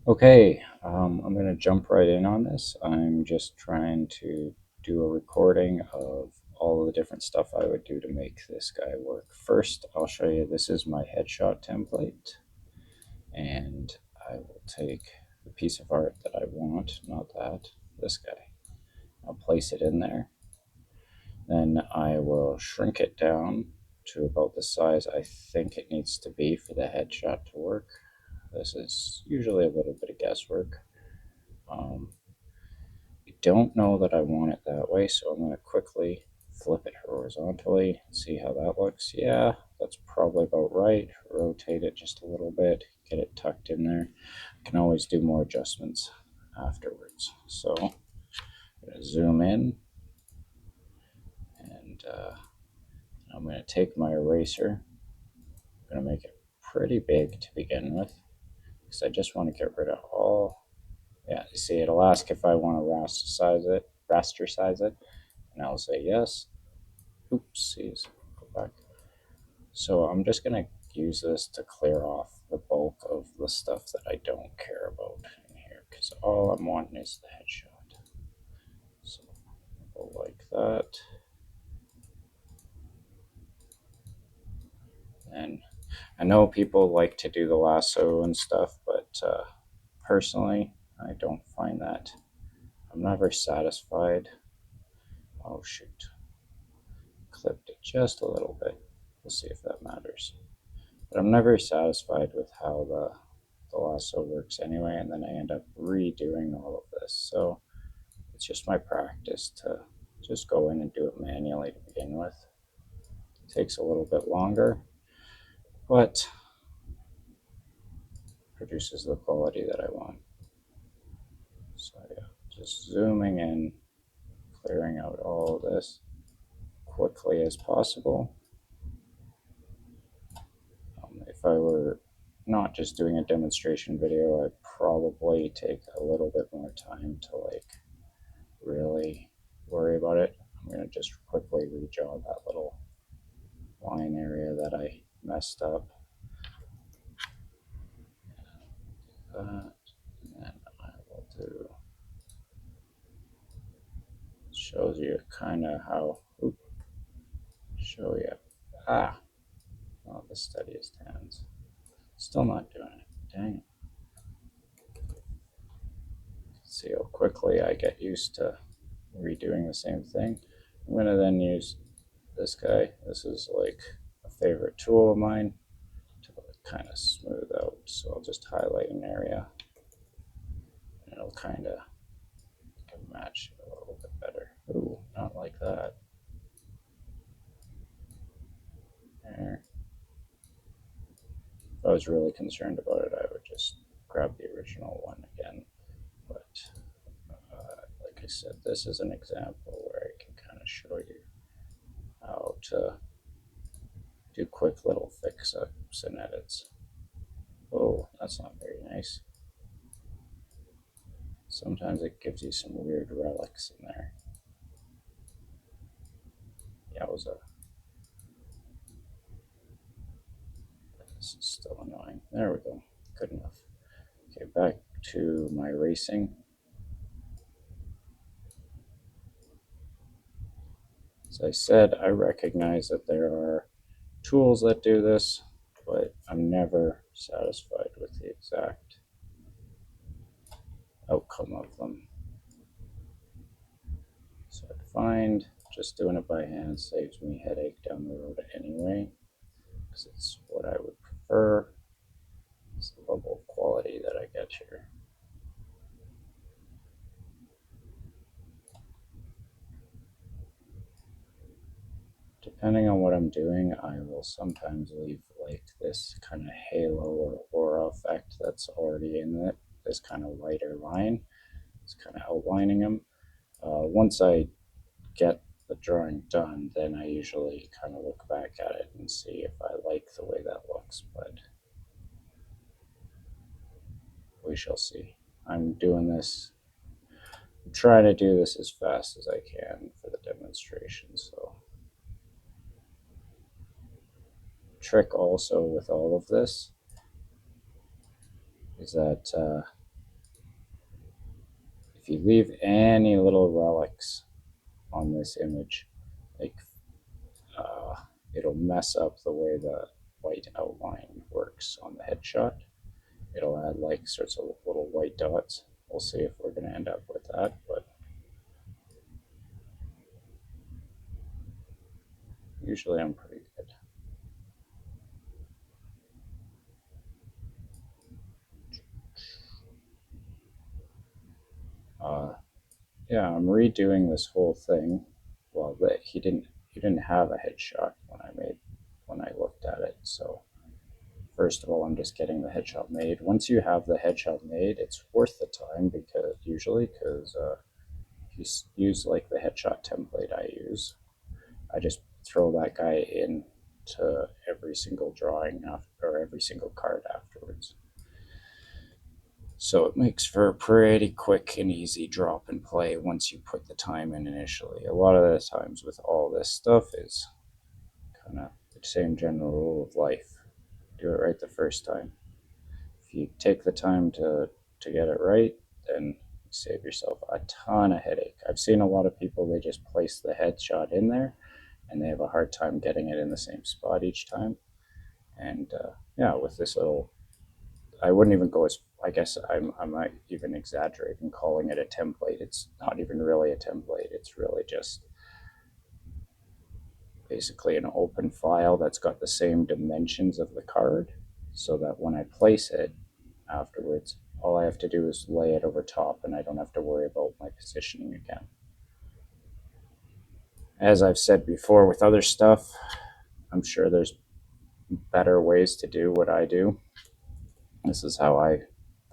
Okay, I'm going to jump right in on this. I'm just trying to do a recording of all the different stuff I would do to make this guy work. First, I'll show you this is my headshot template, and I will take the piece of art that I want, not that, this guy. I'll place it in there. Then I will shrink it down to about the size I think it needs to be for the headshot to work. This is usually a little bit of guesswork. I don't know that I want it that way, so I'm going to quickly flip it horizontally, see how that looks. Yeah, that's probably about right. Rotate it just a little bit, get it tucked in there. I can always do more adjustments afterwards. So I'm going to zoom in, and I'm going to take my eraser. I'm going to make it pretty big to begin with, because I just want to get rid of all. Yeah, you see, it'll ask if I want to rasterize it, and I'll say yes. Oopsies, go back. So I'm just going to use this to clear off the bulk of the stuff that I don't care about in here, because all I'm wanting is the headshot. So go like that. And I know people like to do the lasso and stuff, but personally, I don't find that. I'm never satisfied. Oh shoot, clipped it just a little bit. We'll see if that matters. But I'm never satisfied with how the lasso works anyway, and then I end up redoing all of this. So it's just my practice to just go in and do it manually to begin with. It takes a little bit longer, but produces the quality that I want. So yeah, just zooming in, clearing out all of this quickly as possible. If I were not just doing a demonstration video, I'd probably take a little bit more time to really worry about it. I'm going to just quickly redraw that little line area that I messed up. That, and I will do, shows you kind of how, show you, oh, the steadiest hands. Still not doing it, dang it. See how quickly I get used to redoing the same thing. I'm going to then use this guy. This is like a favorite tool of mine to kind of smooth out. So I'll just highlight an area, and it'll kind of match a little bit better. Ooh, not like that. There. If I was really concerned about it, I would just grab the original one again. But like I said, this is an example where I can kind of show you how to do quick little fix-ups and edits. Oh, that's not very nice. Sometimes it gives you some weird relics in there. Yowza. This is still annoying. There we go. Good enough. Okay, back to my racing. As I said, I recognize that there are tools that do this, but I'm never satisfied with the exact outcome of them. So I find just doing it by hand saves me headache down the road anyway, because it's what I would prefer. It's the level of quality that I get here. Depending on what I'm doing, I will sometimes leave like this kind of halo or aura effect that's already in it, this kind of lighter line. It's kind of outlining them. Once I get the drawing done, then I usually kind of look back at it and see if I like the way that looks, but we shall see. I'm doing this, I'm trying to do this as fast as I can for the demonstration. So trick also with all of this is that if you leave any little relics on this image, like it'll mess up the way the white outline works on the headshot. It'll add like sorts of little white dots. We'll see if we're going to end up with that, but usually I'm pretty good. Yeah, I'm redoing this whole thing. Well, he didn't have a headshot when I looked at it. So first of all, I'm just getting the headshot made. Once you have the headshot made, it's worth the time because if you use like the headshot template I use, I just throw that guy in to every single drawing after, or every single card afterwards. So it makes for a pretty quick and easy drop and play once you put the time in initially. A lot of the times with all this stuff is kind of the same general rule of life. Do it right the first time. If you take the time to get it right, then you save yourself a ton of headache. I've seen a lot of people, they just place the headshot in there and they have a hard time getting it in the same spot each time. And yeah, with this little, I wouldn't even go as, I guess I might even exaggerate in calling it a template. It's not even really a template. It's really just basically an open file that's got the same dimensions of the card, so that when I place it afterwards, all I have to do is lay it over top and I don't have to worry about my positioning again. As I've said before with other stuff, I'm sure there's better ways to do what I do. This is how I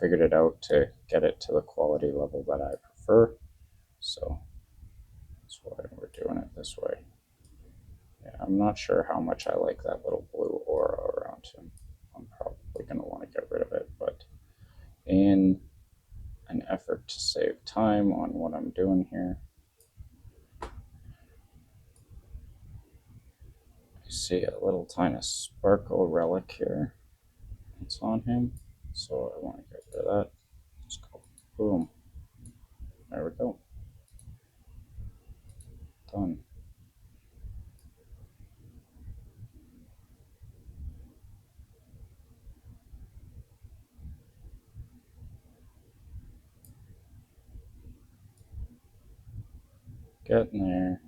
figured it out to get it to the quality level that I prefer. So that's why we're doing it this way. Yeah, I'm not sure how much I like that little blue aura around him. I'm probably going to want to get rid of it, but in an effort to save time on what I'm doing here, you see a little tiny sparkle relic here. It's on him, so I want to get rid of that. Just go boom. There we go. Done. Getting there.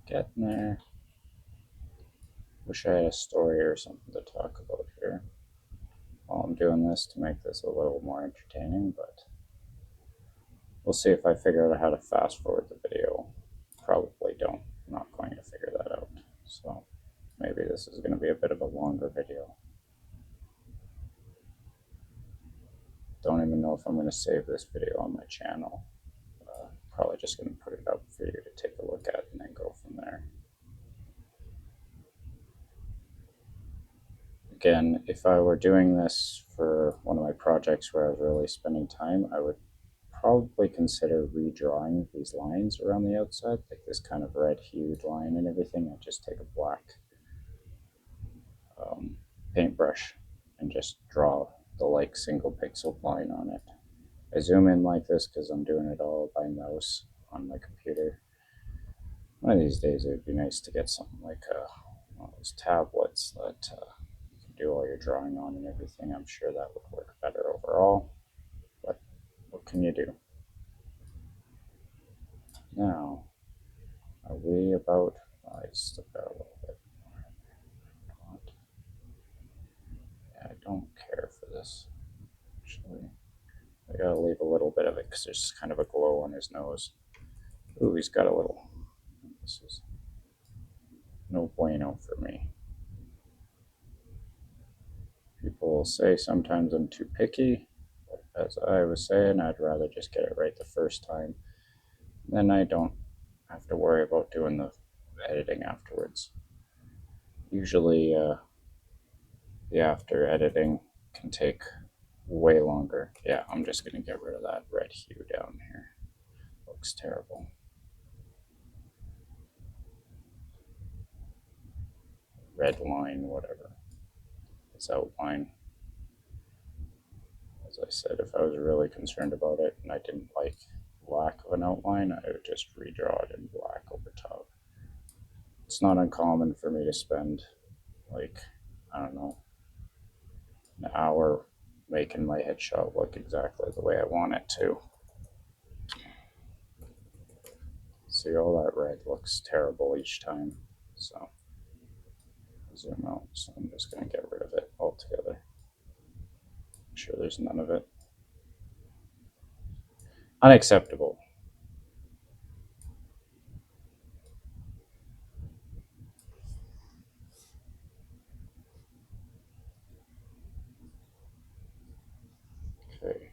Getting there. Wish I had a story or something to talk about here. Well, I'm doing this to make this a little more entertaining, but we'll see if I figure out how to fast forward the video. Probably don't. I'm not going to figure that out. So maybe this is going to be a bit of a longer video. Don't even know if I'm going to save this video on my channel. Probably just going to put it up for you to take a look at and then go from there. Again, if I were doing this for one of my projects where I was really spending time, I would probably consider redrawing these lines around the outside, like this kind of red hued line and everything. I just take a black paintbrush and just draw the like single pixel line on it. I zoom in like this because I'm doing it all by mouse on my computer. One of these days it would be nice to get something like one of those tablets that you can do all your drawing on and everything. I'm sure that would work better overall, but what can you do? Now, are we about, I still got a little bit more. Yeah, I don't care for this, actually. I gotta leave a little bit of it because there's kind of a glow on his nose. Ooh, he's got a little, this is no bueno for me. People will say sometimes I'm too picky, but as I was saying, I'd rather just get it right the first time. Then I don't have to worry about doing the editing afterwards. Usually, the after editing can take way longer. Yeah, I'm just gonna get rid of that red hue down here. Looks terrible. Red line, whatever. This outline. As I said, if I was really concerned about it and I didn't like lack of an outline, I would just redraw it in black over top. It's not uncommon for me to spend, like, I don't know, an hour making my headshot look exactly the way I want it to. See, all that red looks terrible each time, so zoom out. So I'm just going to get rid of it altogether. Make sure there's none of it. Unacceptable. Okay.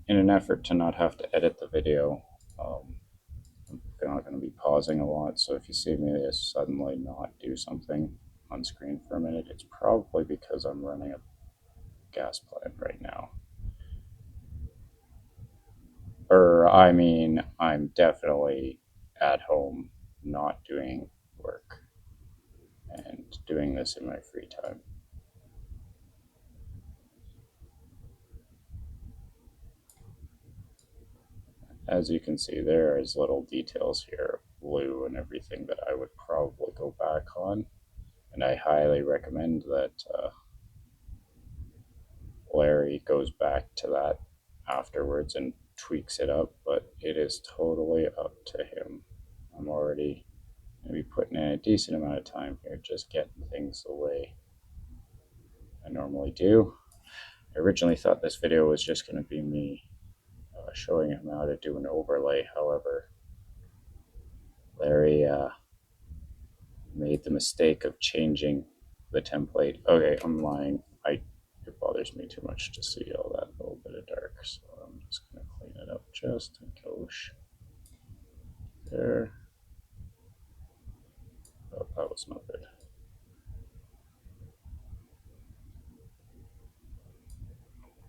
In an effort to not have to edit the video, I'm not going to be pausing a lot. So if you see me suddenly not do something on screen for a minute, it's probably because I'm running a gas plant right now. Or I mean, I'm definitely at home, not doing work, and doing this in my free time. As you can see, there is little details here, blue and everything that I would probably go back on. And I highly recommend that Larry goes back to that afterwards and tweaks it up, but it is totally up to him. I'm already going to be putting in a decent amount of time here just getting things the way I normally do. I originally thought this video was just going to be me showing him how to do an overlay. However, Larry made the mistake of changing the template. Okay, I'm lying. It bothers me too much to see all that little bit of dark, so I'm just going to clean it up just a gauche. There. Oh, that was not good.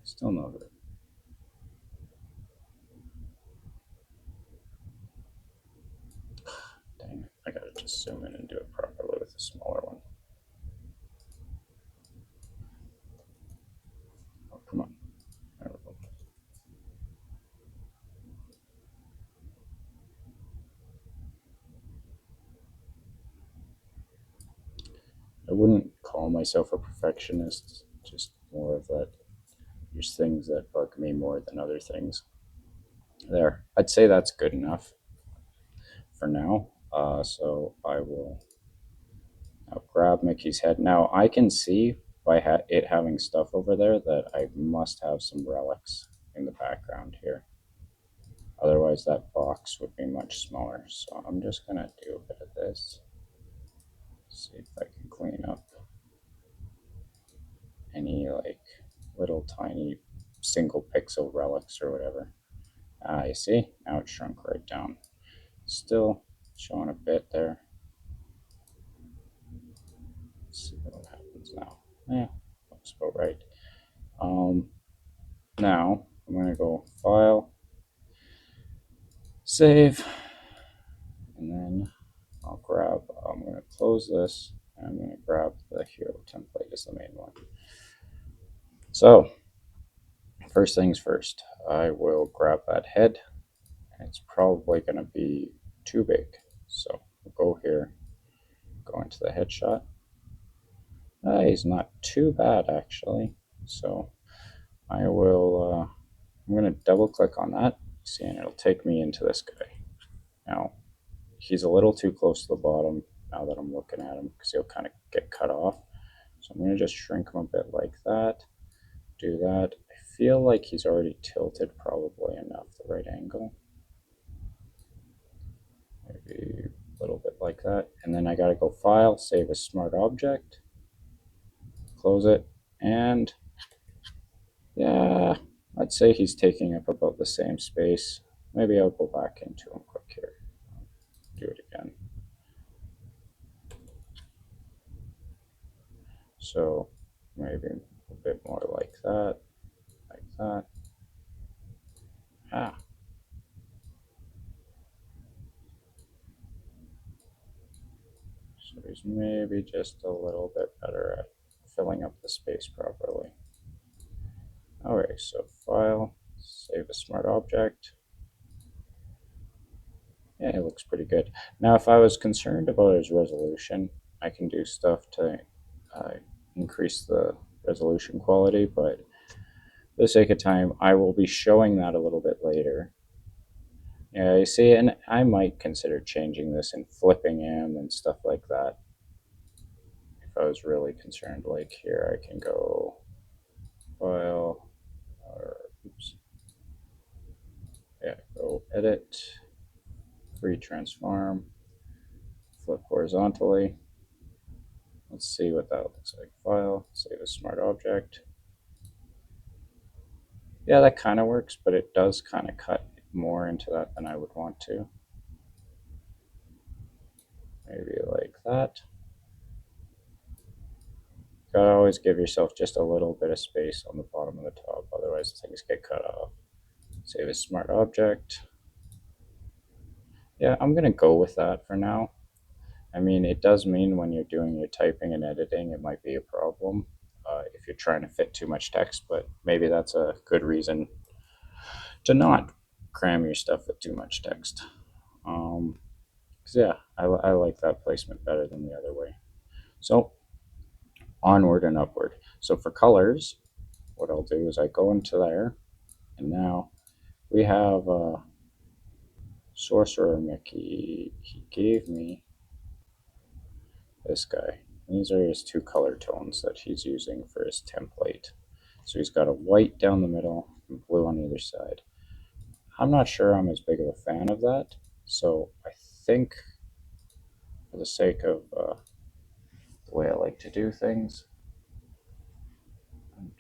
Still not good. Dang it, I gotta just zoom in and do it properly with a smaller one. Oh, come on. There we go. I wouldn't call myself a perfectionist, just more of that. There's things that bug me more than other things. There, I'd say that's good enough for now. So I will now grab Mickey's head. Now I can see by it having stuff over there that I must have some relics in the background here. Otherwise that box would be much smaller. So I'm just gonna do a bit of this. See if I can clean up any like little tiny single pixel relics or whatever. You see? Now it shrunk right down. Still showing a bit there. Let's see what happens now. Yeah, looks about right. Now I'm going to go File, Save, and then I'm going to close this, and I'm going to grab the hero template as the main one. So, first things first, I will grab that head. It's probably going to be too big. So, we'll go here, go into the headshot. He's not too bad actually. So, I will, I'm going to double click on that, see, and it'll take me into this guy. Now, he's a little too close to the bottom now that I'm looking at him because he'll kind of get cut off. So I'm going to just shrink him a bit like that, do that. I feel like he's already tilted probably enough the right angle. Maybe a little bit like that. And then I got to go File, Save as Smart Object, close it, and yeah, I'd say he's taking up about the same space. Maybe I'll go back into him quick here. Do it again. So maybe a bit more like that, like that. Ah. So he's maybe just a little bit better at filling up the space properly. Alright, so file, save a smart object. Yeah, it looks pretty good. Now, if I was concerned about his resolution, I can do stuff to increase the resolution quality, but for the sake of time, I will be showing that a little bit later. Yeah, you see, and I might consider changing this and flipping him and stuff like that. If I was really concerned, like here, I can go file, or oops, yeah, go edit, free transform, flip horizontally. Let's see what that looks like. File, save a smart object. Yeah, that kind of works, but it does kind of cut more into that than I would want to. Maybe like that. Gotta always give yourself just a little bit of space on the bottom of the top, otherwise things get cut off. Save a smart object. Yeah, I'm gonna go with that for now. I mean, it does mean when you're doing your typing and editing, it might be a problem if you're trying to fit too much text, but maybe that's a good reason to not cram your stuff with too much text. Yeah, I like that placement better than the other way. So onward and upward. So for colors, what I'll do is I go into there, and now we have Sorcerer Mickey. He gave me this guy. These are his two color tones that he's using for his template. So he's got a white down the middle and blue on either side. I'm not sure I'm as big of a fan of that, so I think for the sake of the way I like to do things, I'm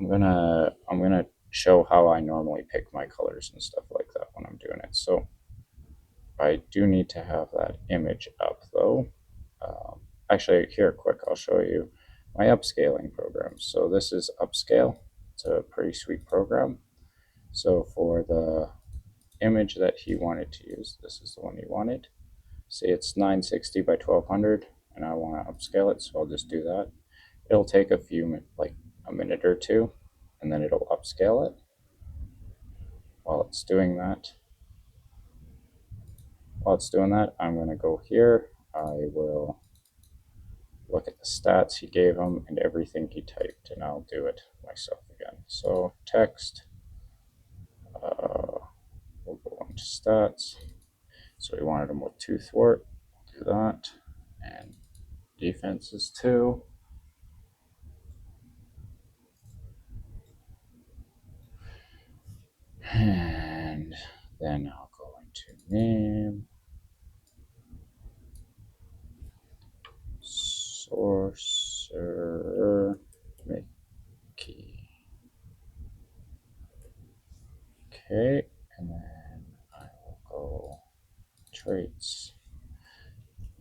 gonna show how I normally pick my colors and stuff like that when I'm doing it. So I do need to have that image up though. Actually, here, quick, I'll show you my upscaling program. So this is Upscale. It's a pretty sweet program. So for the image that he wanted to use, this is the one he wanted. Say it's 960 by 1200, and I want to upscale it, so I'll just do that. It'll take like a minute or two, and then it'll upscale it. While it's doing that, I'm going to go here. I will look at the stats he gave him and everything he typed, and I'll do it myself again. So text, we'll go into stats. So we wanted him with 2 thwart, do that, and defenses 2. And then I'll go into name, Sorcerer Mickey. Okay, and then I will go traits,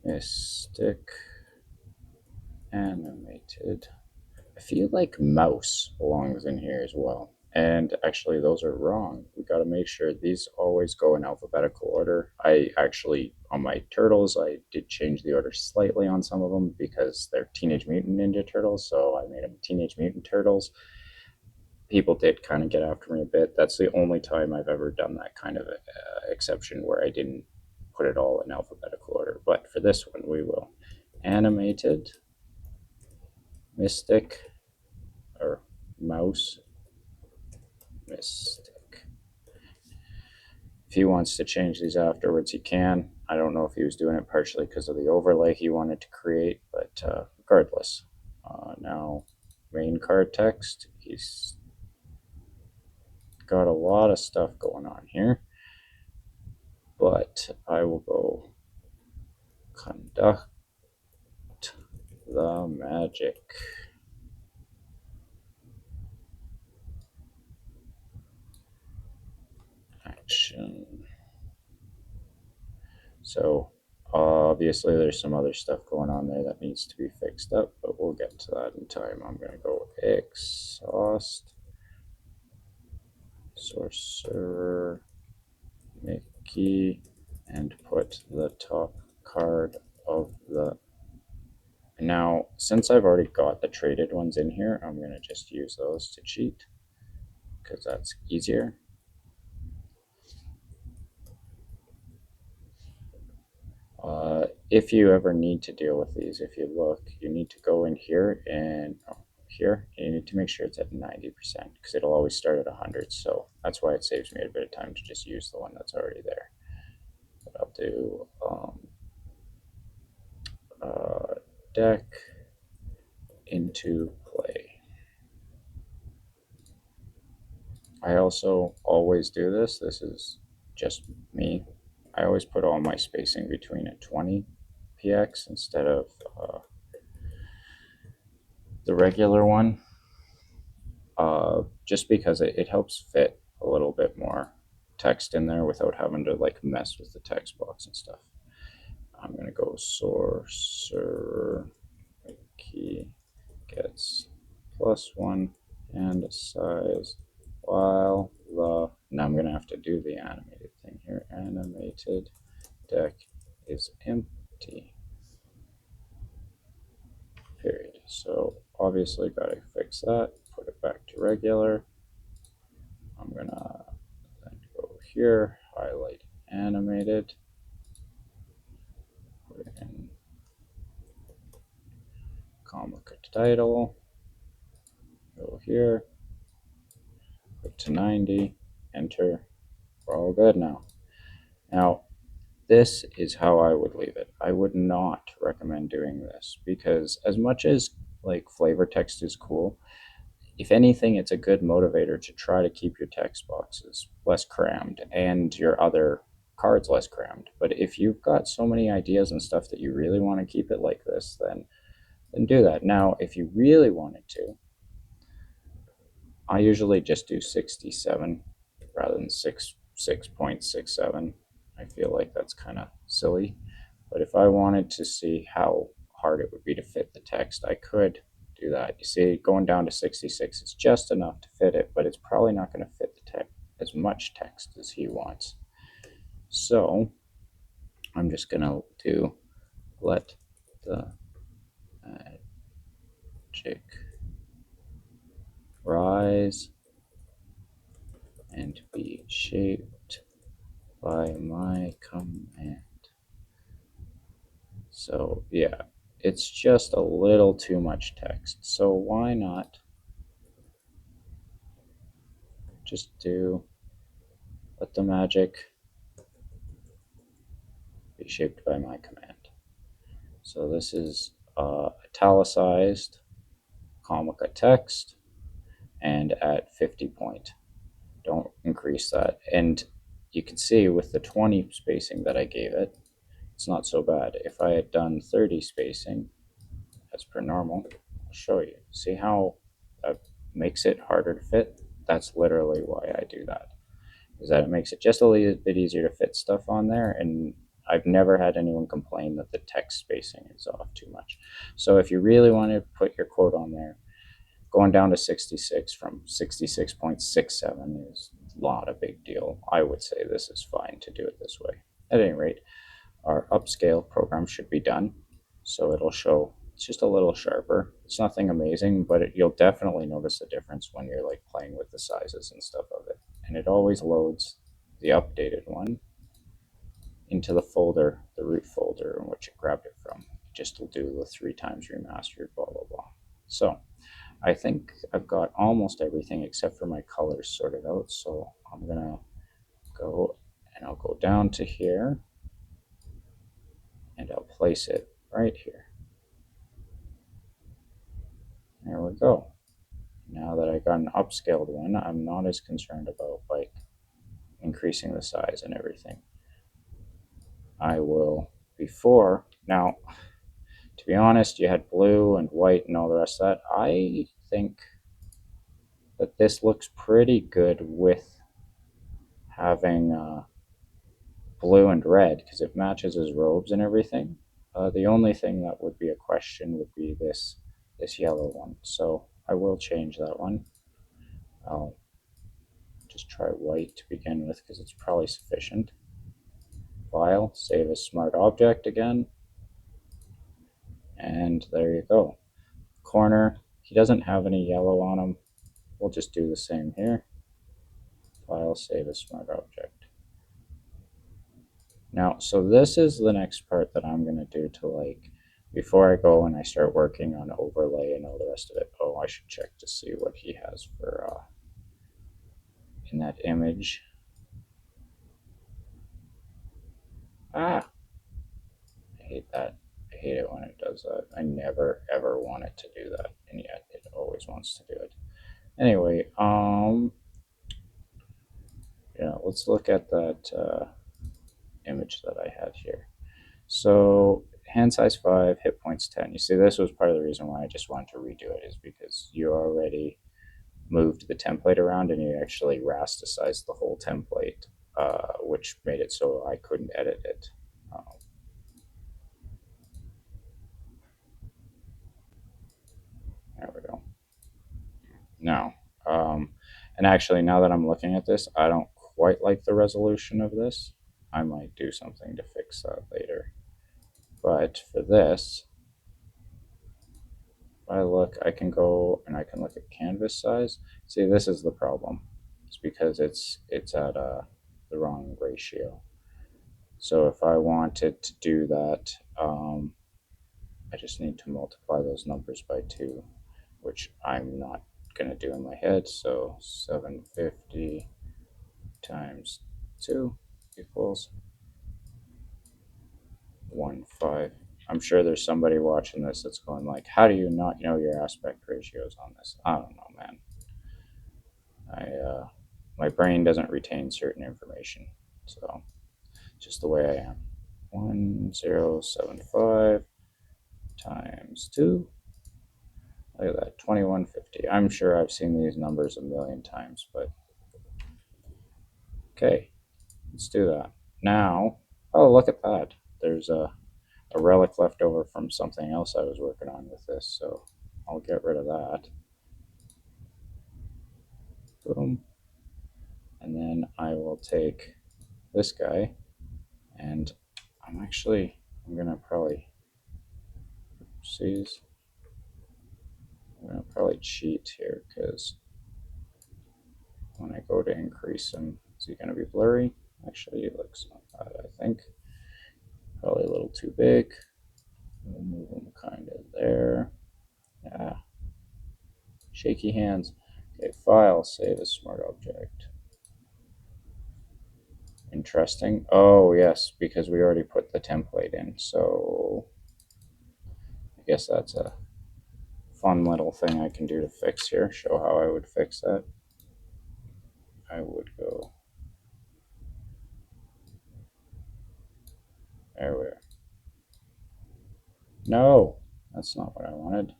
mystic, animated. I feel like mouse belongs in here as well. And actually, those are wrong. We got to make sure these always go in alphabetical order. I actually, on my turtles, I did change the order slightly on some of them because they're Teenage Mutant Ninja Turtles, so I made them Teenage Mutant Turtles. People did kind of get after me a bit. That's the only time I've ever done that kind of exception where I didn't put it all in alphabetical order. But for this one, we will. Animated, mystic, or mouse, mystic. If he wants to change these afterwards, he can. I don't know if he was doing it partially because of the overlay he wanted to create, but regardless. Now, main card text. He's got a lot of stuff going on here, but I will go conduct the magic. Action. So obviously there's some other stuff going on there that needs to be fixed up, but we'll get to that in time. I'm going to go exhaust, Sorcerer Mickey, and put the top card of the Now, since I've already got the traded ones in here, I'm going to just use those to cheat because that's easier. If you ever need to deal with these, if you look, you need to go in here and here, and you need to make sure it's at 90% because it'll always start at 100. So that's why it saves me a bit of time to just use the one that's already there. But I'll do deck into play. I also always do this. This is just me. I always put all my spacing between a 20 px instead of the regular one, just because it helps fit a little bit more text in there without having to like mess with the text box and stuff. I'm gonna go sorcerer key gets +1 and size while the, now I'm gonna have to do the animated thing here. Animated deck is empty. Period. So obviously gotta fix that, put it back to regular. I'm gonna then go here, highlight animated, put in comic title, go here, put to 90, enter. We're all good now. Now, this is how I would leave it. I would not recommend doing this because as much as like flavor text is cool, if anything, it's a good motivator to try to keep your text boxes less crammed and your other cards less crammed. But if you've got so many ideas and stuff that you really want to keep it like this, then do that. Now, if you really wanted to, I usually just do 67 rather than 6.67. I feel like that's kind of silly. But if I wanted to see how hard it would be to fit the text, I could do that. You see, going down to 66 is just enough to fit it, but it's probably not going to fit the text as much text as he wants. So I'm just going to do let the magic rise and be shaped by my command. So yeah, it's just a little too much text. So why not just do let the magic be shaped by my command. So this is italicized Comica text and at 50 point. Don't increase that. And you can see with the 20 spacing that I gave it, it's not so bad. If I had done 30 spacing, as per normal, I'll show you. See how that makes it harder to fit? That's literally why I do that. Is that it makes it just a little bit easier to fit stuff on there, and I've never had anyone complain that the text spacing is off too much. So if you really want to put your quote on there, going down to 66 from 66.67 is not a big deal. I would say this is fine to do it this way. At any rate, our upscale program should be done. So it'll show it's just a little sharper. It's nothing amazing, but you'll definitely notice a difference when you're like playing with the sizes and stuff of it. And it always loads the updated one into the folder, the root folder in which it grabbed it from. Just to do the 3 times remastered, blah, blah, blah. So I think I've got almost everything except for my colors sorted out. So I'm gonna go and I'll go down to here and I'll place it right here. There we go. Now that I got an upscaled one, I'm not as concerned about like increasing the size and everything. I will before now. To be honest, you had blue and white and all the rest of that. I think that this looks pretty good with having blue and red because it matches his robes and everything. The only thing that would be a question would be this yellow one. So I will change that one. I'll just try white to begin with because it's probably sufficient. File, save as smart object again, And there you go. Corner, he doesn't have any yellow on him. We'll just do the same here. File, save as smart object. Now, so this is the next part that I'm going to do to like, before I go and I start working on overlay and all the rest of it. Oh, I should check to see what he has for in that image. Ah, I hate that. I hate it when it does that. I never ever want it to do that, and yet it always wants to do it. Anyway, yeah, let's look at that image that I had here. So hand size 5, hit points 10. You see, this was part of the reason why I just wanted to redo it, is because you already moved the template around and you actually rasticized the whole template, which made it so I couldn't edit it. There we go. Now, and actually, now that I'm looking at this, I don't quite like the resolution of this. I might do something to fix that later. But for this, if I look, I can go and I can look at canvas size. See, this is the problem. It's because it's at the wrong ratio. So if I wanted to do that, I just need to multiply those numbers by 2, which I'm not going to do in my head. So 750 times 2 equals 1.5. I'm sure there's somebody watching this that's going like, how do you not know your aspect ratios on this? I don't know, man. My brain doesn't retain certain information, so just the way I am. 1075 times 2. Look at that, 2150. I'm sure I've seen these numbers a million times, but okay, let's do that. Now, oh, look at that. There's a relic left over from something else I was working on with this, so I'll get rid of that. Boom. And then I will take this guy, and I'm gonna probably, oopsies, I'm gonna probably cheat here, because when I go to increase him, is he gonna be blurry? Actually, it looks not bad, I think. Probably a little too big. We'll move him kind of there. Yeah. Shaky hands. Okay, file, save as smart object. Interesting. Oh, yes, because we already put the template in, so I guess that's a fun little thing I can do to fix here. Show how I would fix that. I would go, there we are. No, that's not what I wanted.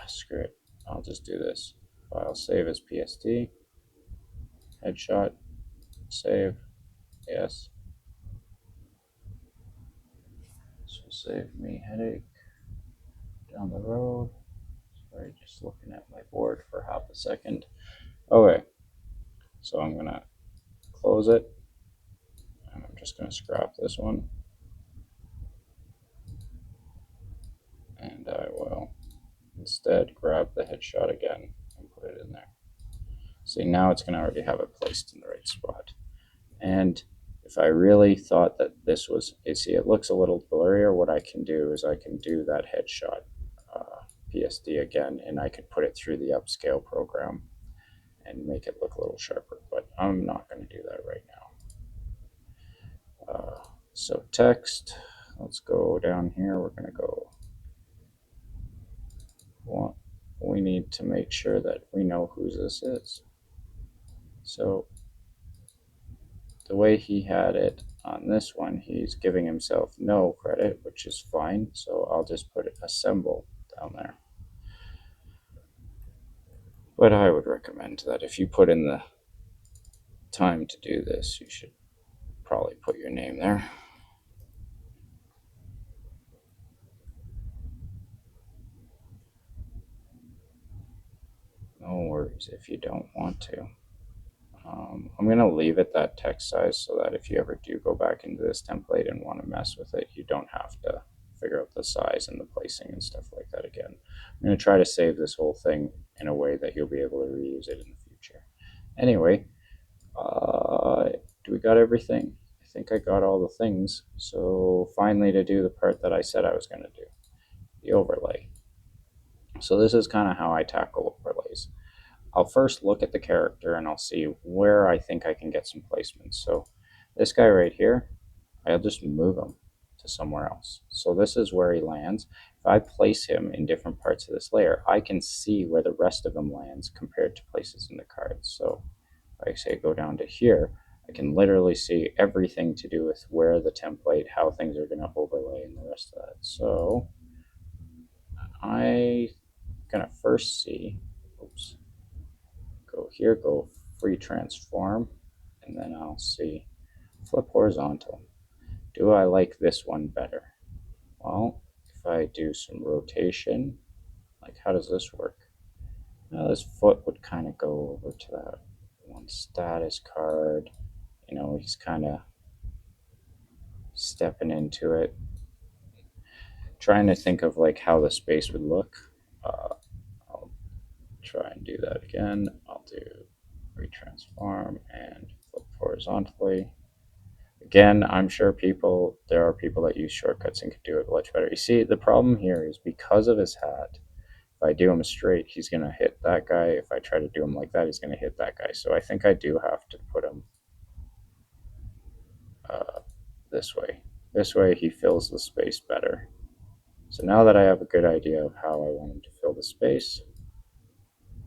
Screw it. I'll just do this. File, save as PST. Headshot, save, yes. This will save me headache down the road. Sorry, just looking at my board for half a second. Okay, so I'm gonna close it, and I'm just gonna scrap this one, and I will instead grab the headshot again and put it in there. See, now it's gonna already have it placed in the right spot. And if I really thought that this was, you see, it looks a little blurrier, what I can do is I can do that headshot PSD again, and I could put it through the upscale program and make it look a little sharper, but I'm not going to do that right now. So text, let's go down here. We're going to go, well, we need to make sure that we know who this is. So the way he had it on this one, he's giving himself no credit, which is fine. So I'll just put a symbol down there. But I would recommend that if you put in the time to do this, you should probably put your name there. No worries if you don't want to. I'm going to leave it that text size so that if you ever do go back into this template and want to mess with it, you don't have to figure out the size and the placing and stuff like that again. I'm going to try to save this whole thing in a way that you'll be able to reuse it in the future. Anyway, do we got everything? I think I got all the things. So finally to do the part that I said I was going to do, the overlay. So this is kind of how I tackle overlays. I'll first look at the character and I'll see where I think I can get some placements. So this guy right here, I'll just move him to somewhere else. So this is where he lands. If I place him in different parts of this layer, I can see where the rest of them lands compared to places in the cards. So if I say go down to here, I can literally see everything to do with where the template, how things are going to overlay and the rest of that. So I'm going to first see, oops, go here, go free transform, and then I'll see flip horizontal. Do I like this one better? Well, if I do some rotation, like how does this work? Now this foot would kind of go over to that one status card. You know, he's kind of stepping into it. Trying to think of like how the space would look. I'll try and do that again. I'll do retransform and flip horizontally. Again, I'm sure there are people that use shortcuts and could do it much better. You see, the problem here is because of his hat, if I do him straight, he's going to hit that guy. If I try to do him like that, he's going to hit that guy. So I think I do have to put him this way. This way he fills the space better. So now that I have a good idea of how I want him to fill the space,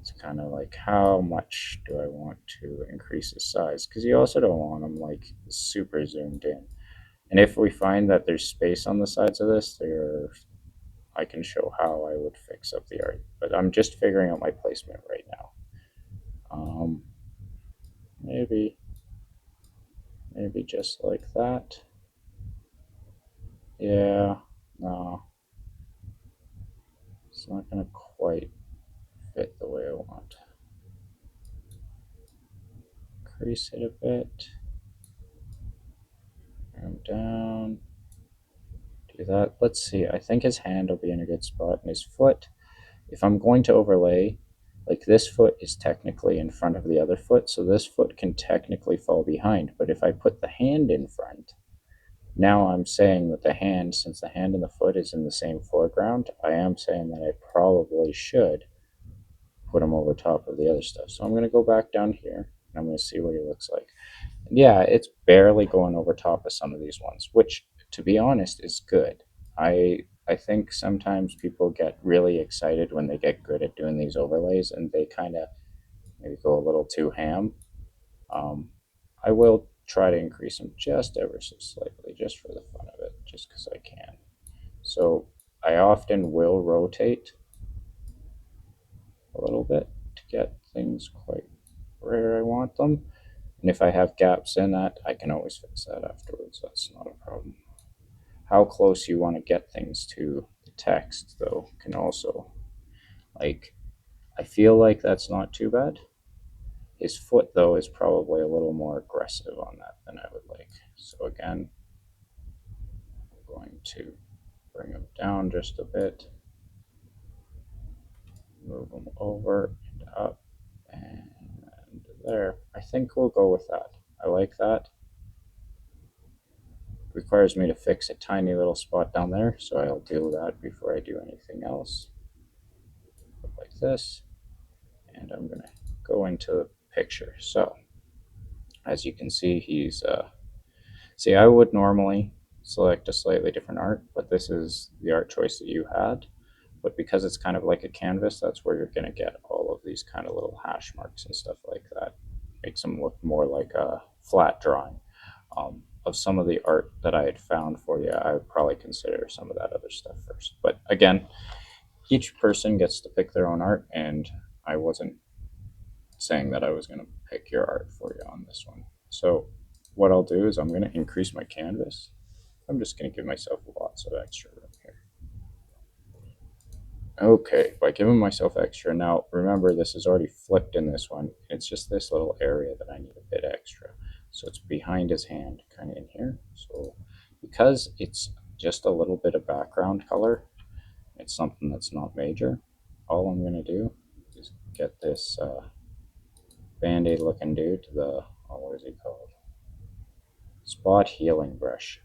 it's kind of like how much do I want to increase his size? Because you also don't want him like super zoomed in. And if we find that there's space on the sides of this, I can show how I would fix up the art. But I'm just figuring out my placement right now. Maybe just like that. Yeah, no, it's not gonna quite fit the way I want. Increase it a bit. Bring him down. Do that. Let's see. I think his hand will be in a good spot, and his foot. If I'm going to overlay, like this foot is technically in front of the other foot, so this foot can technically fall behind. But if I put the hand in front, now I'm saying that the hand, since the hand and the foot is in the same foreground, I am saying that I probably should put him over top of the other stuff. So I'm going to go back down here and I'm going to see what he looks like. And yeah, it's barely going over top of some of these ones, which to be honest is good. I think sometimes people get really excited when they get good at doing these overlays and they kind of maybe go a little too ham. Um, I will try to increase them just ever so slightly, just for the fun of it, just because I can. So I often will rotate a little bit to get things quite where I want them. And if I have gaps in that, I can always fix that afterwards. That's not a problem. How close you want to get things to the text, though, can also, like, I feel like that's not too bad. His foot, though, is probably a little more aggressive on that than I would like. So again, I'm going to bring him down just a bit, move him over and up, and there. I think we'll go with that. I like that. It requires me to fix a tiny little spot down there, so I'll do that before I do anything else. Like this, and I'm gonna go into the picture. So as you can see, see, I would normally select a slightly different art, but this is the art choice that you had. But because it's kind of like a canvas, that's where you're going to get all of these kind of little hash marks and stuff like that. Makes them look more like a flat drawing. Of some of the art that I had found for you, I would probably consider some of that other stuff first. But again, each person gets to pick their own art, and I wasn't saying that I was going to pick your art for you on this one. So what I'll do is I'm going to increase my canvas. I'm just going to give myself lots of extra room here. Okay, by giving myself extra. Now, remember, this is already flipped in this one. It's just this little area that I need a bit extra. So it's behind his hand, kind of in here. So because it's just a little bit of background color, it's something that's not major. All I'm going to do is get this Band-Aid looking dude to the, oh, what is he called? Spot healing brush.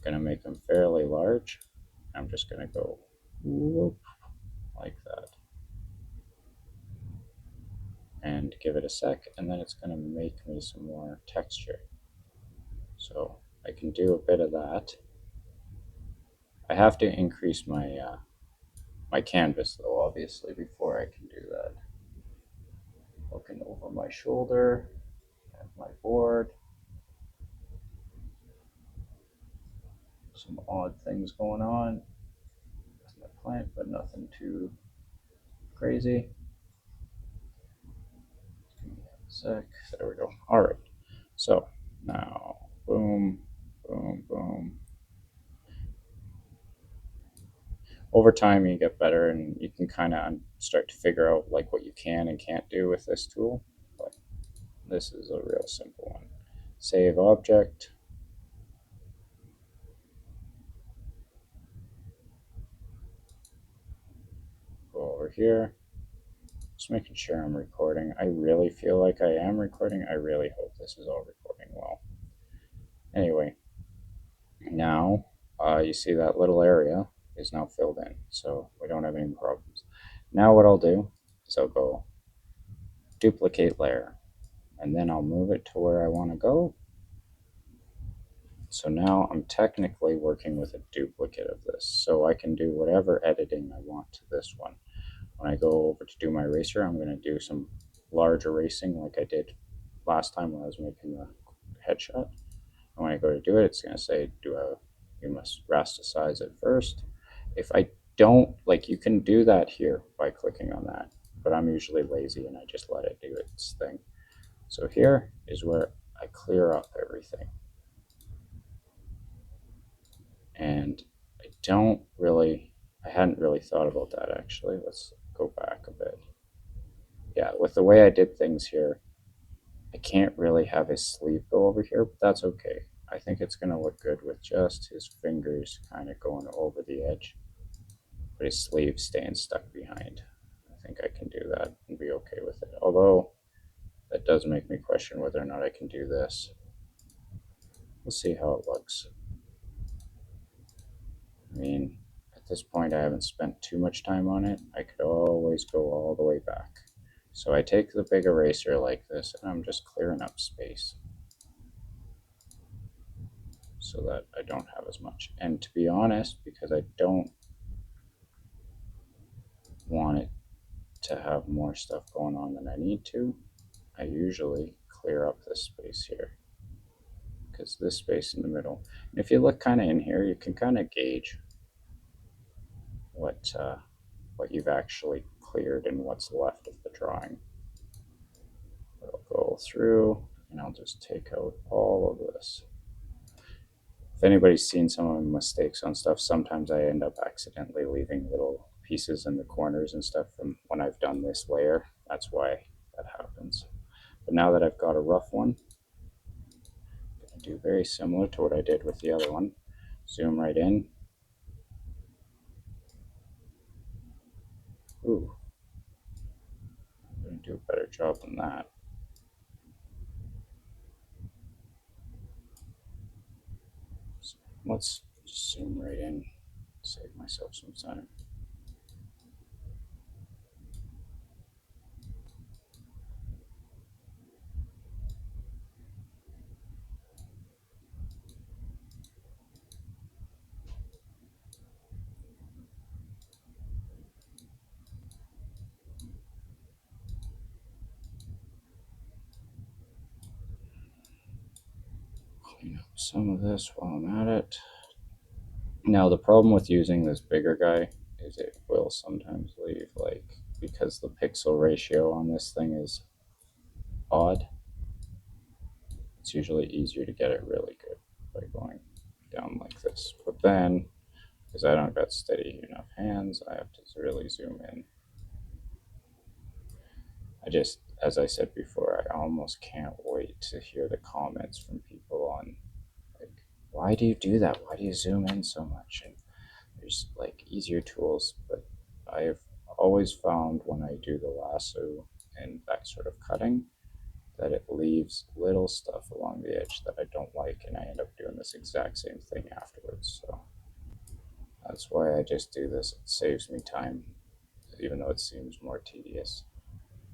Going to make them fairly large. I'm just going to go whoop, like that. And give it a sec, and then it's going to make me some more texture. So I can do a bit of that. I have to increase my my canvas though, obviously, before I can do that. Looking over my shoulder at my board. Some odd things going on with my plant, but nothing too crazy. Give me a sec. There we go. All right. So now, boom, boom, boom. Over time you get better and you can kind of start to figure out like what you can and can't do with this tool, but this is a real simple one. Save object, go over here, just making sure I'm recording. I really feel like I am recording. I really hope this is all recording well. Anyway, now you see that little area is now filled in, so we don't have any problems. Now what I'll do is I'll go duplicate layer, and then I'll move it to where I want to go. So now I'm technically working with a duplicate of this, so I can do whatever editing I want to this one. When I go over to do my eraser, I'm going to do some large erasing like I did last time when I was making the headshot. And when I go to do it, it's going to say, you must rasticize it first. If I don't, like, you can do that here by clicking on that, but I'm usually lazy and I just let it do its thing. So here is where I clear up everything. And I hadn't really thought about that actually. Let's go back a bit. Yeah, with the way I did things here, I can't really have his sleeve go over here, but that's okay. I think it's going to look good with just his fingers kind of going over the edge, but his sleeve staying stuck behind. I think I can do that and be okay with it. Although, that does make me question whether or not I can do this. We'll see how it looks. I mean, at this point, I haven't spent too much time on it. I could always go all the way back. So I take the big eraser like this, and I'm just clearing up space so that I don't have as much. And to be honest, because I don't want it to have more stuff going on than I need to, I usually clear up this space here, because this space in the middle. And if you look kind of in here, you can kind of gauge what you've actually cleared and what's left of the drawing. I'll go through and I'll just take out all of this. If anybody's seen some of my mistakes on stuff, sometimes I end up accidentally leaving little pieces in the corners and stuff from when I've done this layer. That's why that happens. But now that I've got a rough one, I'm going to do very similar to what I did with the other one. Zoom right in. Ooh, I'm going to do a better job than that. So let's just zoom right in, save myself some time. Clean up some of this while I'm at it. Now the problem with using this bigger guy is it will sometimes leave, like, because the pixel ratio on this thing is odd, it's usually easier to get it really good by going down like this. But then because I don't got steady enough hands. I have to really zoom in. I just, as I said before, I almost can't wait to hear the comments from people on like, why do you do that? Why do you zoom in so much? And there's like easier tools, but I've always found when I do the lasso and that sort of cutting that it leaves little stuff along the edge that I don't like, and I end up doing this exact same thing afterwards. So that's why I just do this. It saves me time, even though it seems more tedious.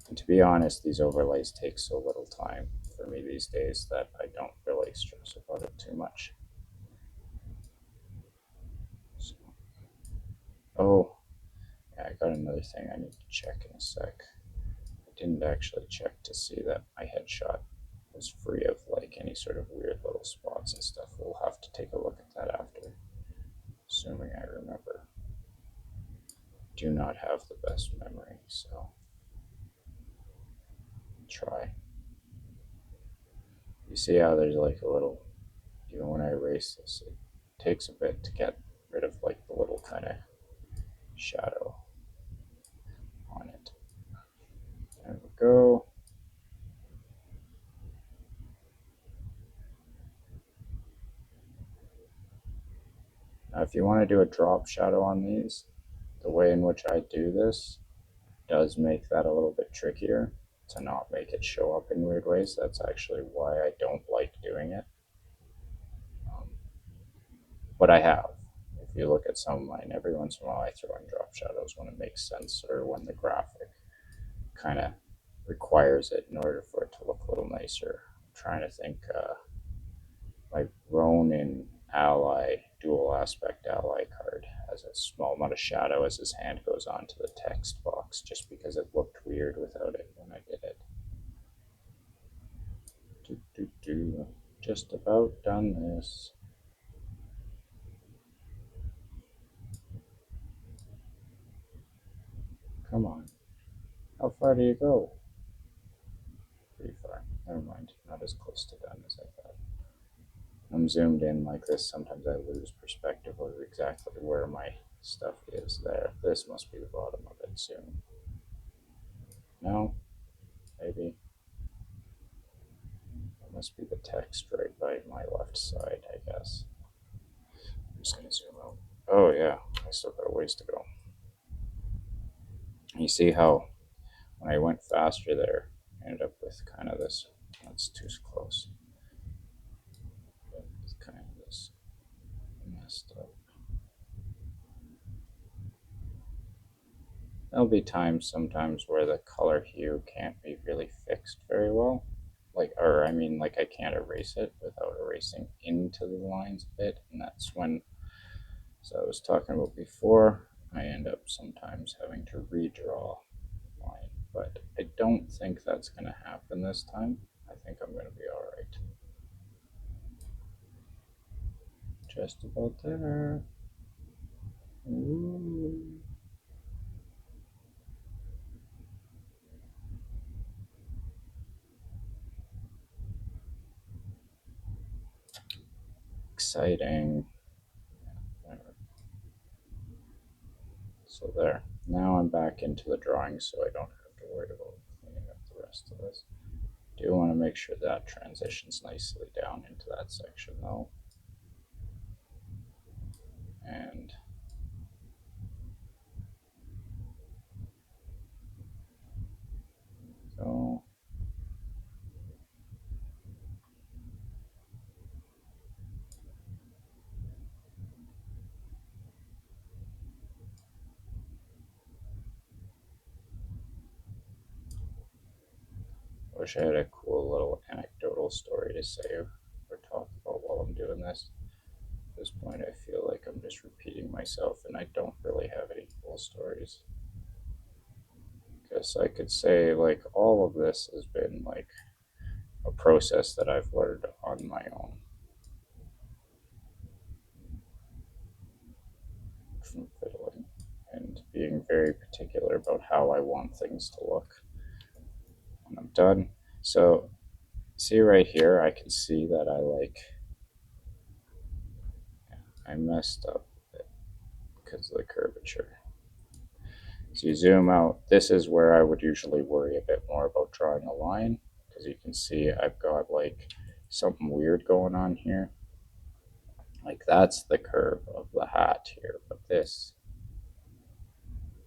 And to be honest, these overlays take so little time for me these days that I don't really stress about it too much. So, oh, yeah, I got another thing I need to check in a sec. I didn't actually check to see that my headshot was free of like any sort of weird little spots and stuff. We'll have to take a look at that after, assuming I remember. Do not have the best memory, so try. You see how there's like a little, even when I erase this, it takes a bit to get rid of like the little kind of shadow on it. There we go. Now, if you want to do a drop shadow on these, the way in which I do this does make that a little bit trickier to not make it show up in weird ways. That's actually why I don't like doing it. Um, but I have. If you look at some of mine, every once in a while I throw in drop shadows when it makes sense or when the graphic kind of requires it in order for it to look a little nicer. I'm trying to think, my Ronin ally, dual aspect ally card has a small amount of shadow as his hand goes onto the text box just because it looked weird without it when I did it. Just about done this. Come on. How far do you go? Pretty far. Never mind. Not as close to done as I thought. I'm zoomed in like this. Sometimes I lose perspective of exactly where my stuff is there. This must be the bottom of it soon. No? Maybe. It must be the text right by my left side, I guess. I'm just going to zoom out. Oh, yeah. I still got a ways to go. You see how when I went faster there, I ended up with kind of this. That's too close. But it's kind of this messed up. There'll be times sometimes where the color hue can't be really fixed very well. Like, or I mean, like I can't erase it without erasing into the lines a bit. And that's when, so I was talking about before, I end up sometimes having to redraw line. But I don't think that's going to happen this time. I think I'm going to be all right. Just about there. Ooh. Exciting. So there. Now I'm back into the drawing so I don't have to worry about cleaning up the rest of this. Do want to make sure that transitions nicely down into that section though. And go. I wish I had a cool little anecdotal story to say or talk about while I'm doing this. At this point, I feel like I'm just repeating myself and I don't really have any cool stories. Because I could say, like, all of this has been like a process that I've learned on my own from fiddling and being very particular about how I want things to look when I'm done. So, see right here, I can see that I messed up a bit. because of the curvature. So you zoom out, this is where I would usually worry a bit more about drawing a line, because you can see I've got like something weird going on here. Like that's the curve of the hat here, but this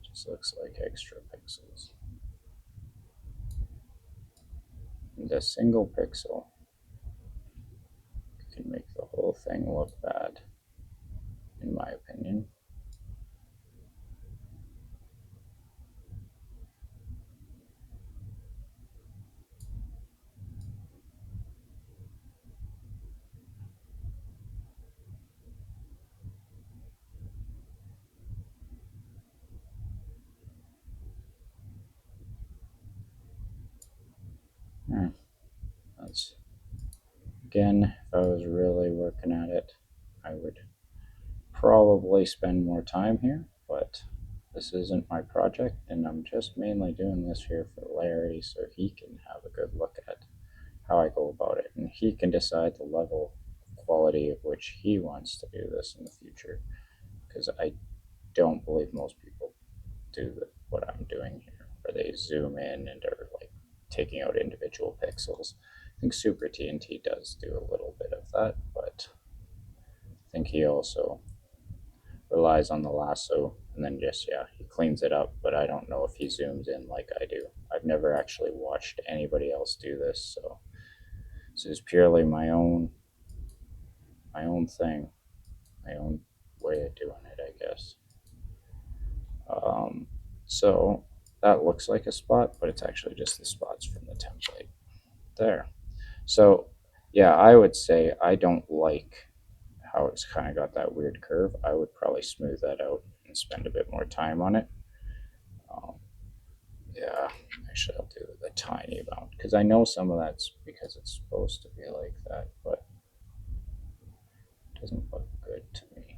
just looks like extra pixels. And a single pixel can make the whole thing look bad, in my opinion. That's, again, if I was really working at it, I would probably spend more time here, but this isn't my project, and I'm just mainly doing this here for Larry so he can have a good look at how I go about it, and he can decide the level of quality of which he wants to do this in the future, because I don't believe most people do what I'm doing here, where they zoom in and are like taking out individual pixels. I think Super TNT does do a little bit of that, but I think he also relies on the lasso and then just, yeah, he cleans it up, but I don't know if he zooms in like I do. I've never actually watched anybody else do this, so this is purely my own thing, my own way of doing it, I guess. So that looks like a spot, but it's actually just the spots from the template there. So yeah, I would say I don't like how it's kind of got that weird curve. I would probably smooth that out and spend a bit more time on it. Um, yeah, actually, I'll do the tiny amount because I know some of that's because it's supposed to be like that, but it doesn't look good to me.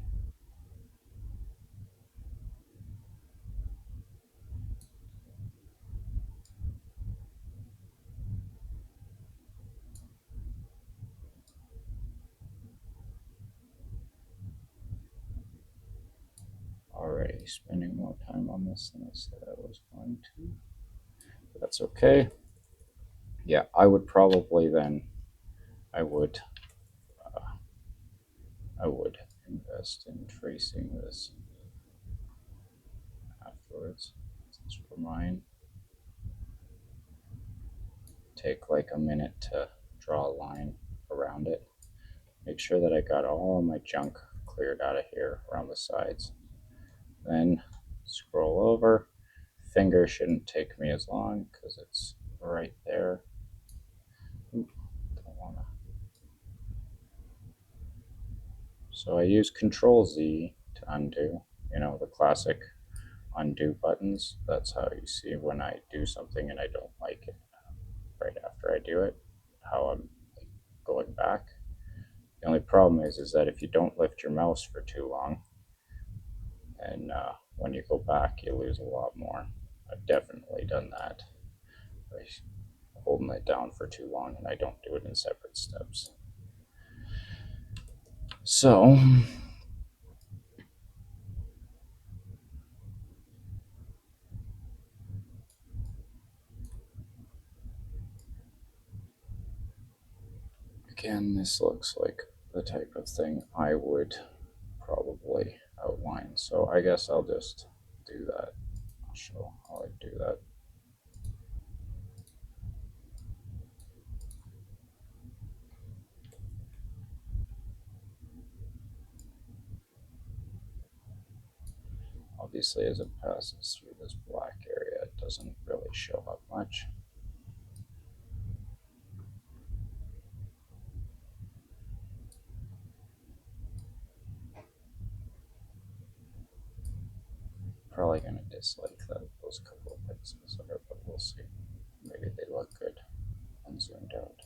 Already spending more time on this than I said I was going to, but that's okay. Yeah, I would probably then, I would, uh, I would invest in tracing this afterwards. Since for mine, take like a minute to draw a line around it. Make sure that I got all my junk cleared out of here around the sides. Then scroll over. Finger shouldn't take me as long because it's right there. Ooh, don't wanna. So I use Control Z to undo, the classic undo buttons. That's how you see when I do something and I don't like it right after I do it, how I'm going back. The only problem is that if you don't lift your mouse for too long, and when you go back, you lose a lot more. I've definitely done that by holding it down for too long, and I don't do it in separate steps. So, again, this looks like the type of thing I would probably outline. So I guess I'll just do that. I'll show how I do that. Obviously, as it passes through this black area, it doesn't really show up much. Probably gonna dislike those couple of pixels there, but we'll see. Maybe they look good and zoomed out.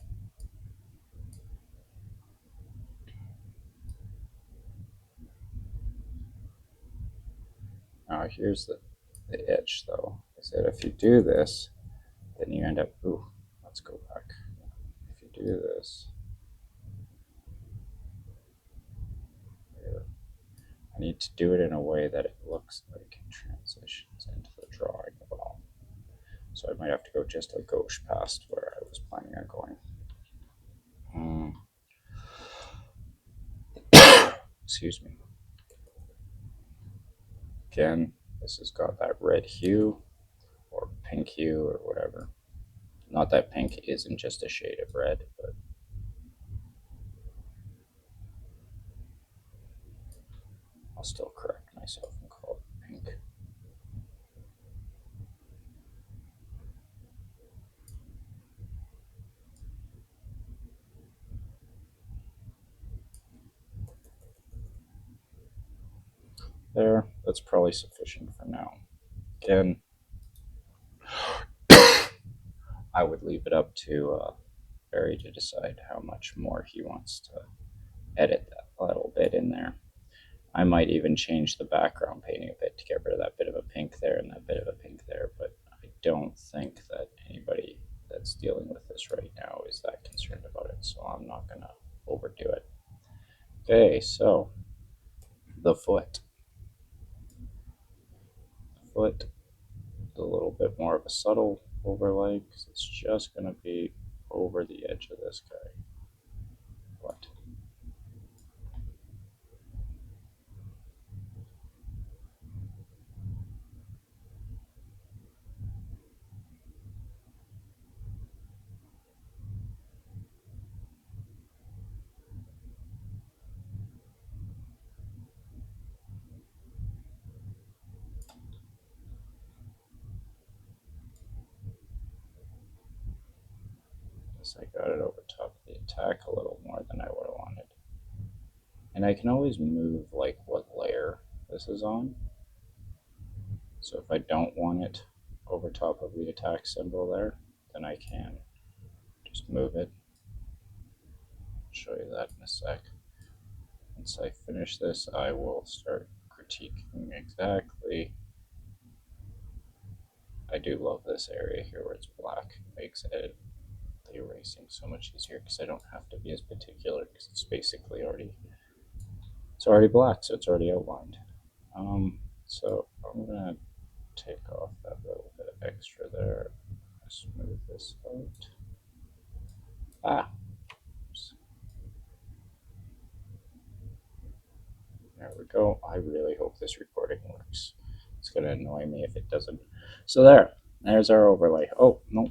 Now here's the itch though, is that if you do this, then you end up, ooh, let's go back. If you do this, and need to do it in a way that it looks like it transitions into the drawing well. So I might have to go just a gauche past where I was planning on going. Excuse me. Again, this has got that red hue or pink hue or whatever. Not that pink isn't just a shade of red, but I'll still correct myself and call it pink. There, that's probably sufficient for now. Again, I would leave it up to Barry to decide how much more he wants to edit that little bit in there. I might even change the background painting a bit to get rid of that bit of a pink there and that bit of a pink there, but I don't think that anybody that's dealing with this right now is that concerned about it, so I'm not going to overdo it. Okay, so the foot. The foot is a little bit more of a subtle overlay because it's just going to be over the edge of this guy. What? Guess I got it over top of the attack a little more than I would have wanted. And I can always move like what layer this is on. So if I don't want it over top of the attack symbol there, then I can just move it. I'll show you that in a sec. Once I finish this, I will start critiquing exactly. I do love this area here where it's black. It makes the erasing so much easier because I don't have to be as particular because it's basically already black, so it's already outlined. So I'm gonna take off that little bit of extra there. Smooth this out. Oops. There we go. I really hope this recording works. It's gonna annoy me if it doesn't. So there's our overlay. Oh, nope.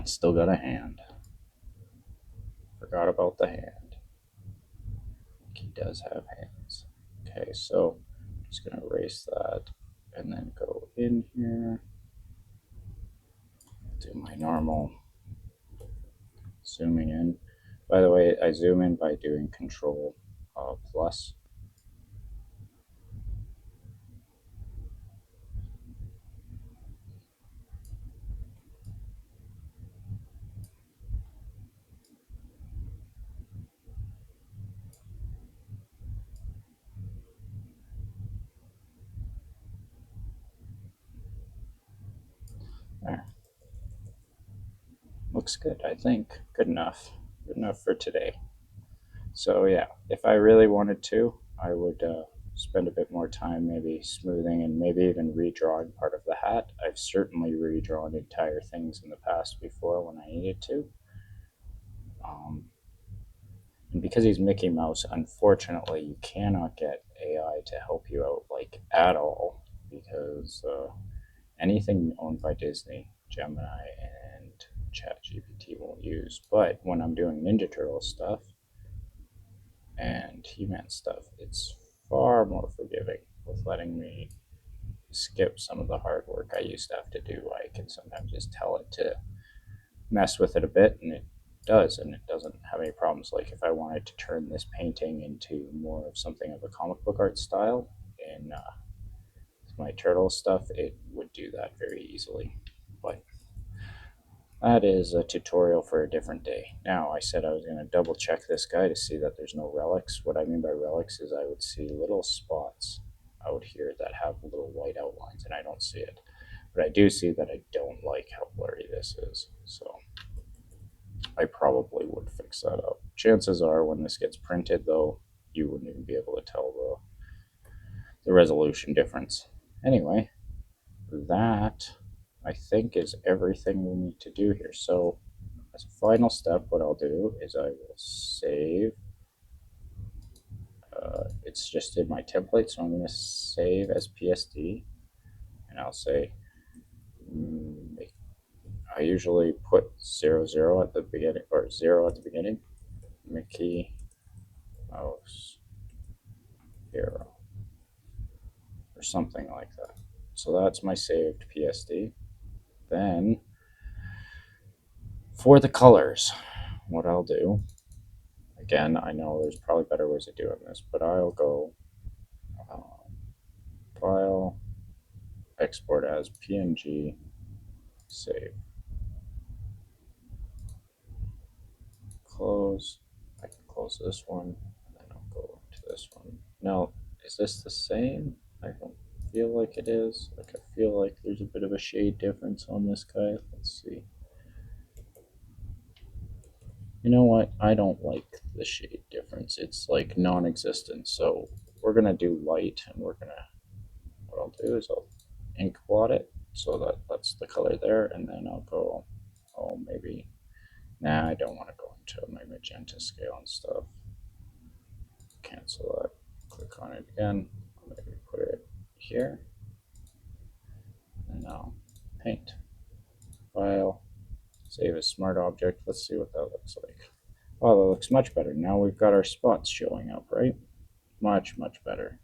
Still got a hand. Forgot about the hand. He does have hands. Okay, so I'm just gonna erase that and then go in here. Do my normal zooming in. By the way, I zoom in by doing Control plus. There. Looks good, I think. Good enough. Good enough for today. So yeah, if I really wanted to, I would spend a bit more time maybe smoothing and maybe even redrawing part of the hat. I've certainly redrawn entire things in the past before when I needed to. And because he's Mickey Mouse, unfortunately, you cannot get AI to help you out like at all because anything owned by Disney, Gemini, and ChatGPT won't use. But when I'm doing Ninja Turtle stuff and He-Man stuff, it's far more forgiving with letting me skip some of the hard work I used to have to do. I can sometimes just tell it to mess with it a bit, and it does, and it doesn't have any problems. Like if I wanted to turn this painting into more of something of a comic book art style in my turtle stuff, it would do that very easily. But that is a tutorial for a different day. Now, I said I was going to double check this guy to see that there's no relics. What I mean by relics is I would see little spots out here that have little white outlines, and I don't see it. But I do see that I don't like how blurry this is, so I probably would fix that up. Chances are when this gets printed, though, you wouldn't even be able to tell the resolution difference. Anyway, that I think is everything we need to do here. So as a final step, what I'll do is I will save. It's just in my template, so I'm going to save as PSD, and I'll say I usually put 00 at the beginning, or 0 at the beginning. Mickey Mouse Hero, or something like that. So that's my saved PSD. Then for the colors, what I'll do, again, I know there's probably better ways of doing this, but I'll go File, Export as PNG, Save, Close. I can close this one, and then I'll go to this one. Now, is this the same? I don't feel like it is. Like, I feel like there's a bit of a shade difference on this guy. Let's see. You know what? I don't like the shade difference. It's like non-existent. So we're gonna do light, and what I'll do is I'll ink blot it so that that's the color there, and then I'll go, oh, maybe, nah, I don't want to go into my magenta scale and stuff. Cancel that, click on it again, maybe put it here, and now paint, file, save as smart object. Let's see what that looks like. Oh, that looks much better. Now we've got our spots showing up, right? Much, much better.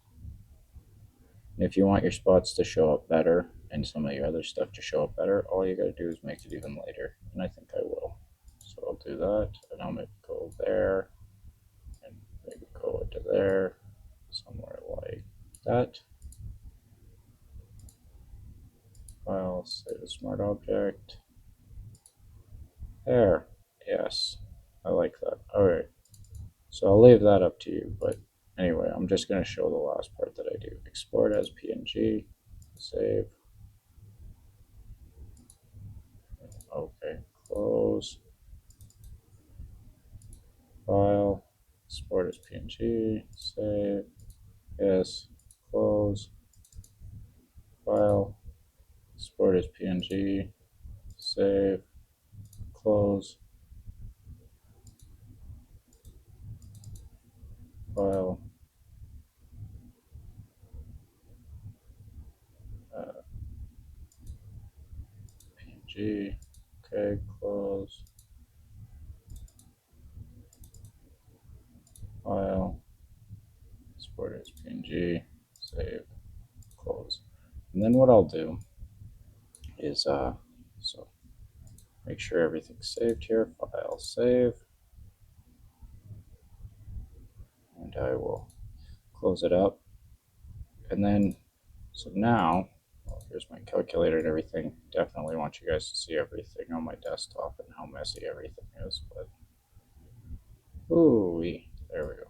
And if you want your spots to show up better and some of your other stuff to show up better, all you gotta do is make it even lighter. And I think I will. So I'll do that, and I'll maybe go there, and maybe go into there, somewhere like that. File, save a smart object. There. Yes. I like that. Alright. So I'll leave that up to you, but anyway, I'm just going to show the last part that I do. Export as PNG, save. Okay, close. File, export as PNG, save. Yes, close. File, export as PNG, save, close. File, PNG, okay, close. File, export as PNG, save, close. And then what I'll do is, so make sure everything's saved here. File, save, and I will close it up. And then, so now, well, here's my calculator and everything. Definitely want you guys to see everything on my desktop and how messy everything is. But, ooh, there we go.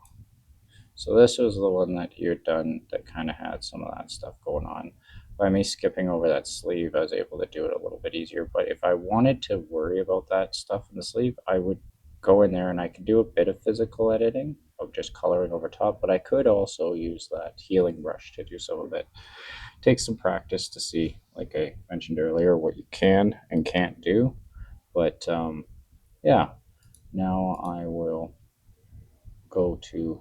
So this was the one that you had done that kind of had some of that stuff going on. By me skipping over that sleeve, I was able to do it a little bit easier. But if I wanted to worry about that stuff in the sleeve, I would go in there and I could do a bit of physical editing of just coloring over top, but I could also use that healing brush to do some of it. Take some practice to see, like I mentioned earlier, what you can and can't do. But yeah, now I will go to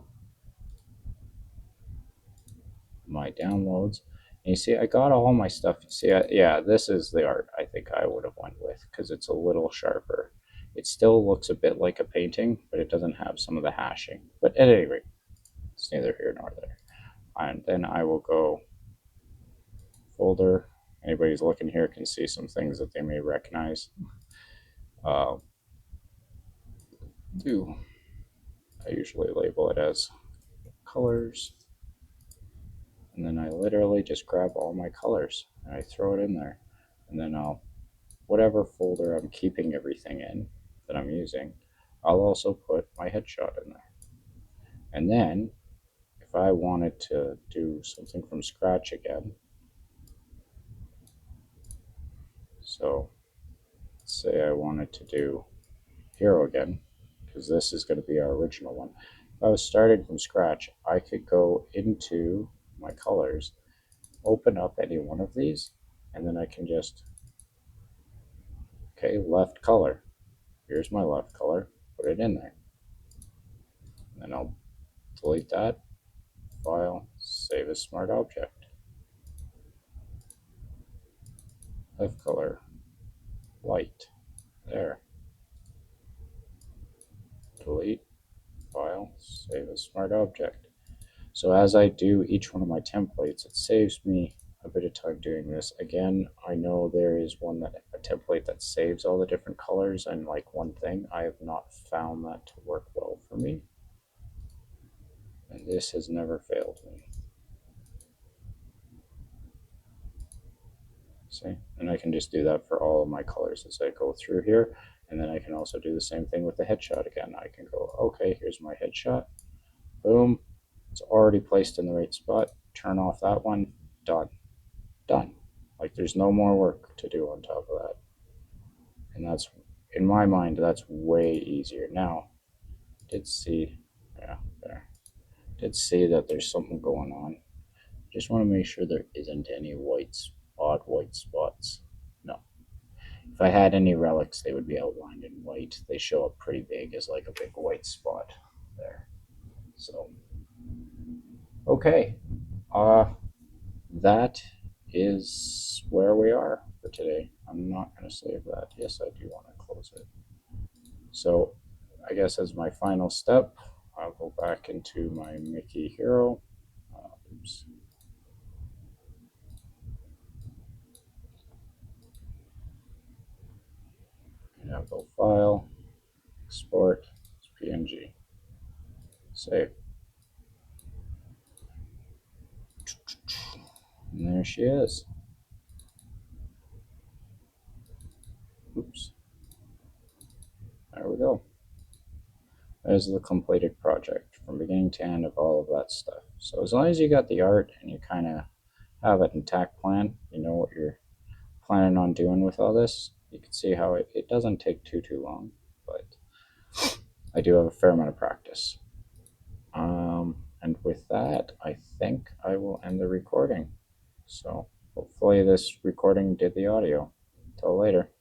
my downloads. And you see, I got all my stuff. You see, yeah, this is the art I think I would have went with because it's a little sharper. It still looks a bit like a painting, but it doesn't have some of the hashing. But at any rate, it's neither here nor there. And then I will go folder. Anybody who's looking here can see some things that they may recognize. Do I usually label it as colors, and then I literally just grab all my colors and I throw it in there, and then I'll, whatever folder I'm keeping everything in that I'm using, I'll also put my headshot in there. And then if I wanted to do something from scratch again, so say I wanted to do hero again, because this is going to be our original one. If I was starting from scratch, I could go into my colors, open up any one of these, and then I can just, okay, left color. Here's my left color, put it in there. And then I'll delete that, file, save as smart object. Left color, white, there. Delete, file, save as smart object. So as I do each one of my templates, it saves me a bit of time doing this. Again, I know there is a template that saves all the different colors and like one thing. I have not found that to work well for me. And this has never failed me. See? And I can just do that for all of my colors as I go through here. And then I can also do the same thing with the headshot again. I can go, okay, here's my headshot. Boom. It's already placed in the right spot. Turn off that one. Done. Done. Like there's no more work to do on top of that. And that's, in my mind, that's way easier. Now, did see, yeah, there. Did see that there's something going on. Just want to make sure there isn't any odd white spots. No. If I had any relics, they would be outlined in white. They show up pretty big as like a big white spot there. So, okay. That is where we are for today. I'm not going to save that. Yes, I do want to close it. So I guess as my final step, I'll go back into my Mickey Hero. Oops. Now go File, Export, PNG, Save. And there she is. Oops. There we go. There's the completed project from beginning to end of all of that stuff. So as long as you got the art and you kind of have an intact plan, you know what you're planning on doing with all this, you can see how it doesn't take too long, but I do have a fair amount of practice. And with that, I think I will end the recording. So hopefully this recording did the audio. Till later.